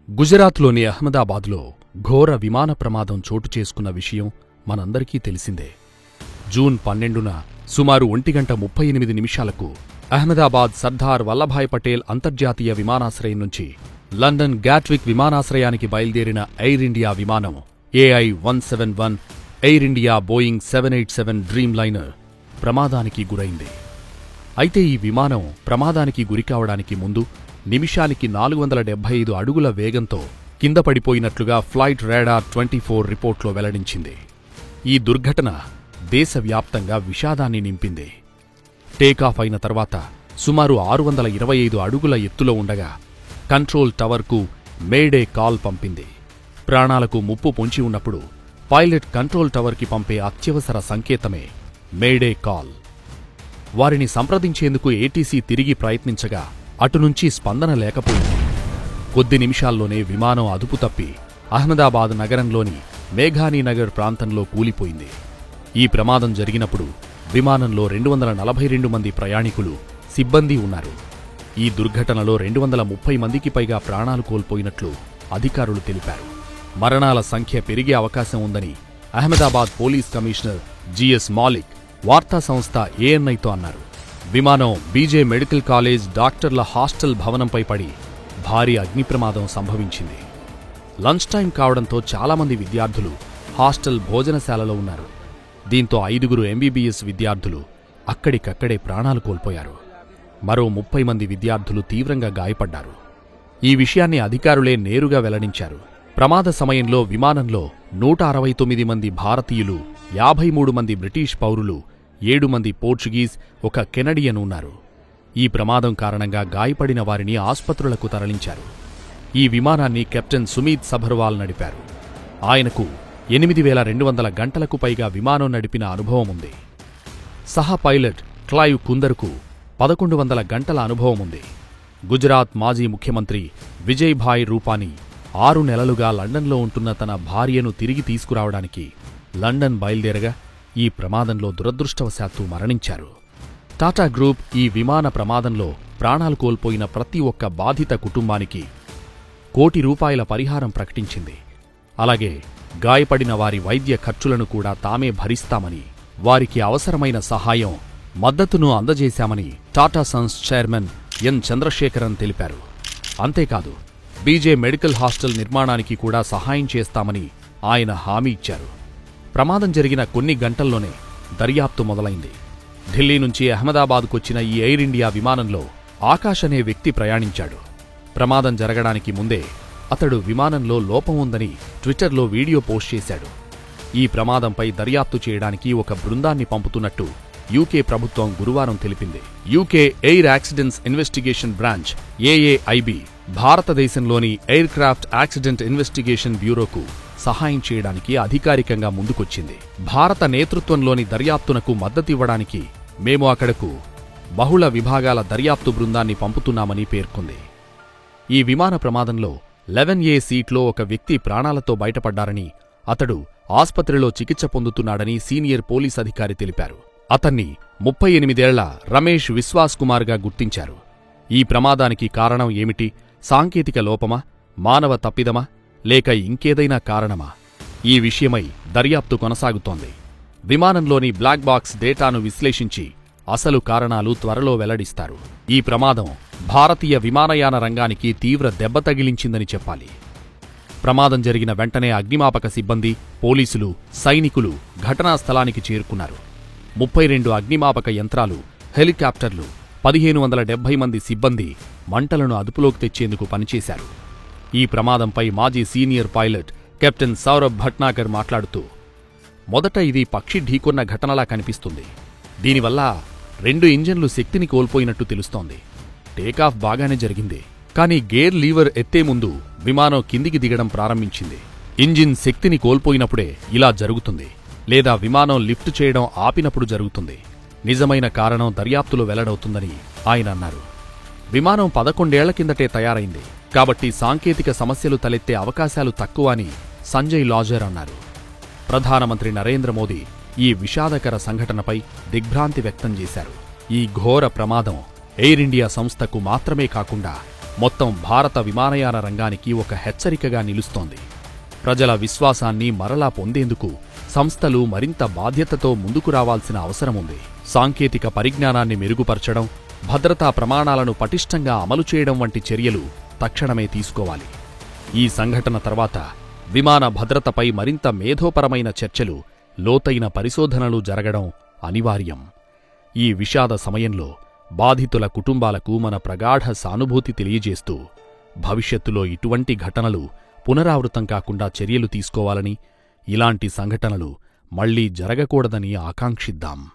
గుజరాత్లోని అహ్మదాబాద్లో ఘోర విమాన ప్రమాదం చోటు చేసుకున్న విషయం మనందరికీ తెలిసిందే. జూన్ 12న సుమారు 1:38 అహ్మదాబాద్ సర్దార్ వల్లభాయ్ పటేల్ అంతర్జాతీయ విమానాశ్రయం నుంచి లండన్ గాట్విక్ విమానాశ్రయానికి బయలుదేరిన ఎయిర్ ఇండియా విమానం AI-171 air India Boeing 787 dream liner ప్రమాదానికి గురైంది. అయితే ఈ విమానం ప్రమాదానికి గురికావడానికి ముందు నిమిషానికి 475 అడుగుల వేగంతో కింద పడిపోయినట్లుగా ఫ్లైట్ రాడార్ 24 రిపోర్ట్లో వెల్లడించింది. ఈ దుర్ఘటన దేశవ్యాప్తంగా విషాదాన్ని నింపింది. టేకాఫ్ అయిన తర్వాత సుమారు 625 అడుగుల ఎత్తులో ఉండగా కంట్రోల్ టవర్కు మేడే కాల్ పంపింది. ప్రాణాలకు ముప్పు పొంచి ఉన్నప్పుడు పైలట్ కంట్రోల్ టవర్కి పంపే అత్యవసర సంకేతమే మేడే కాల్. వారిని సంప్రదించేందుకు ఏటీసీ తిరిగి ప్రయత్నించగా అటునుంచి స్పందన లేకపోయింది. కొద్ది నిమిషాల్లోనే విమానం అదుపు తప్పి అహ్మదాబాద్ నగరంలోని మేఘానీనగర్ ప్రాంతంలో కూలిపోయింది. ఈ ప్రమాదం జరిగినప్పుడు విమానంలో 242 మంది ప్రయాణికులు, సిబ్బంది ఉన్నారు. ఈ దుర్ఘటనలో 230 మందికి పైగా ప్రాణాలు కోల్పోయినట్లు అధికారులు తెలిపారు. మరణాల సంఖ్య పెరిగే అవకాశం ఉందని Ahmedabad police commissioner G S Malik వార్తా సంస్థ ANIతో అన్నారు. విమానం బీజే మెడికల్ కాలేజ్ డాక్టర్ల హాస్టల్ భవనంపై పడి భారీ అగ్ని ప్రమాదం సంభవించింది. లంచ్ టైం కావడంతో చాలామంది విద్యార్థులు హాస్టల్ భోజనశాలలో ఉన్నారు. దీంతో 5 MBBS విద్యార్థులు అక్కడికక్కడే ప్రాణాలు కోల్పోయారు. మరో 30 మంది విద్యార్థులు తీవ్రంగా గాయపడ్డారు. ఈ విషయాన్ని అధికారులే నేరుగా వెల్లడించారు. ప్రమాద సమయంలో విమానంలో 169 మంది భారతీయులు, 53 మంది బ్రిటిష్ పౌరులు, 7 మంది పోర్చుగీస్, 1 కెనడియన్ ఉన్నారు. ఈ ప్రమాదం కారణంగా గాయపడిన వారిని ఆస్పత్రులకు తరలించారు. ఈ విమానాన్ని కెప్టెన్ సుమీత్ సభర్వాల్ నడిపారు. ఆయనకు 8200 గంటలకు పైగా విమానం నడిపిన అనుభవం ఉంది. సహ పైలట్ క్లైవ్ కుందర్కు 1100 గంటల అనుభవం ఉంది. గుజరాత్ మాజీ ముఖ్యమంత్రి విజయ్భాయ్ రూపానీ 6 నెలలుగా లండన్లో ఉంటున్న తన భార్యను తిరిగి తీసుకురావడానికి లండన్ బయలుదేరగా ఈ ప్రమాదంలో దురదృష్టవశాత్తు మరణించారు. టాటా గ్రూప్ ఈ విమాన ప్రమాదంలో ప్రాణాలు కోల్పోయిన ప్రతి ఒక్క బాధిత కుటుంబానికి ₹1 కోటి పరిహారం ప్రకటించింది. అలాగే గాయపడిన వారి వైద్య ఖర్చులను కూడా తామే భరిస్తామని, వారికి అవసరమైన సహాయం, మద్దతును అందజేశామని Tata Sons chairman N Chandrasekaran తెలిపారు. అంతేకాదు బీజే మెడికల్ హాస్టల్ నిర్మాణానికి కూడా సహాయం చేస్తామని ఆయన హామీ ఇచ్చారు. ప్రమాదం జరిగిన కొన్ని గంటల్లోనే దర్యాప్తు మొదలైంది. ఢిల్లీ నుంచి అహ్మదాబాద్కొచ్చిన ఈ ఎయిర్ ఇండియా విమానంలో ఆకాష్ అనే వ్యక్తి ప్రయాణించాడు. ప్రమాదం జరగడానికి ముందే అతడు విమానంలో లోపం ఉందని ట్విట్టర్లో వీడియో పోస్ట్ చేశాడు. ఈ ప్రమాదంపై దర్యాప్తు చేయడానికి ఒక బృందాన్ని పంపుతున్నట్టు యూకే ప్రభుత్వం గురువారం తెలిపింది. UK air accidents investigation branch AAIB భారతదేశంలోని ఎయిర్ క్రాఫ్ట్ యాక్సిడెంట్ ఇన్వెస్టిగేషన్ బ్యూరోకు సహాయం చేయడానికి అధికారికంగా ముందుకొచ్చింది. భారత నేతృత్వంలోని దర్యాప్తునకు మద్దతివ్వడానికి మేము అక్కడకు బహుళ విభాగాల దర్యాప్తు బృందాన్ని పంపుతున్నామని పేర్కొంది. ఈ విమాన ప్రమాదంలో 11A సీట్లో ఒక వ్యక్తి ప్రాణాలతో బయటపడ్డారని, అతడు ఆస్పత్రిలో చికిత్స పొందుతున్నాడని సీనియర్ పోలీస్ అధికారి తెలిపారు. అతన్ని 38 ఏళ్ల రమేష్ విశ్వాస్ కుమార్గా గుర్తించారు. ఈ ప్రమాదానికి కారణం ఏమిటి? సాంకేతిక లోపమా, మానవ తప్పిదమా, లేక ఇంకేదైనా కారణమా? ఈ విషయమై దర్యాప్తు కొనసాగుతోంది. విమానంలోని బ్లాక్ బాక్స్ డేటాను విశ్లేషించి అసలు కారణాలు త్వరలో వెల్లడిస్తారు. ఈ ప్రమాదం భారతీయ విమానయాన రంగానికి తీవ్ర దెబ్బ తగిలించిందని చెప్పాలి. ప్రమాదం జరిగిన వెంటనే అగ్నిమాపక సిబ్బంది, పోలీసులు, సైనికులు ఘటనా స్థలానికి చేరుకున్నారు. 32 అగ్నిమాపక యంత్రాలు, హెలికాప్టర్లు, 1570 మంది సిబ్బంది మంటలను అదుపులోకి తెచ్చేందుకు పనిచేశారు. ఈ ప్రమాదంపై మాజీ senior pilot captain Saurabh Bhatnagar మాట్లాడుతూ, మొదట ఇది పక్షి ఢీకొన్న ఘటనలా కనిపిస్తుంది. దీనివల్ల 2 ఇంజన్లు శక్తిని కోల్పోయినట్టు తెలుస్తోంది. టేకాఫ్ బాగానే జరిగింది, కానీ గేర్ లీవర్ ఎత్తే ముందు విమానం కిందికి దిగడం ప్రారంభించింది. ఇంజిన్ శక్తిని కోల్పోయినప్పుడే ఇలా జరుగుతుంది, లేదా విమానం లిఫ్ట్ చేయడం ఆపినప్పుడు జరుగుతుంది. నిజమైన కారణం దర్యాప్తులో వెల్లడవుతుందని ఆయన అన్నారు. విమానం 11 ఏళ్ల కిందటే తయారైంది కాబట్టి సాంకేతిక సమస్యలు తలెత్తే అవకాశాలు తక్కువ అని సంజయ్ లాజర్ అన్నారు. ప్రధానమంత్రి నరేంద్ర మోదీ ఈ విషాదకర సంఘటనపై దిగ్భ్రాంతి వ్యక్తం చేశారు. ఈ ఘోర ప్రమాదం ఎయిర్ ఇండియా సంస్థకు మాత్రమే కాకుండా మొత్తం భారత విమానయాన రంగానికి ఒక హెచ్చరికగా నిలుస్తోంది. ప్రజల విశ్వాసాన్ని మరలా పొందేందుకు సంస్థలు మరింత బాధ్యతతో ముందుకు రావాల్సిన అవసరముంది. సాంకేతిక పరిజ్ఞానాన్ని మెరుగుపరచడం, భద్రతా ప్రమాణాలను పటిష్టంగా అమలు చేయడం వంటి చర్యలు తక్షణమే తీసుకోవాలి. ఈ సంఘటన తర్వాత విమాన భద్రతపై మరింత మేధోపరమైన చర్చలు, లోతైన పరిశోధనలు జరగడం అనివార్యం. ఈ విషాద సమయంలో బాధితుల కుటుంబాలకు మన ప్రగాఢ సానుభూతి తెలియజేస్తూ, భవిష్యత్తులో ఇటువంటి ఘటనలు పునరావృతం కాకుండా చర్యలు తీసుకోవాలని, ఇలాంటి సంఘటనలు మళ్లీ జరగకూడదని ఆకాంక్షిద్దాం.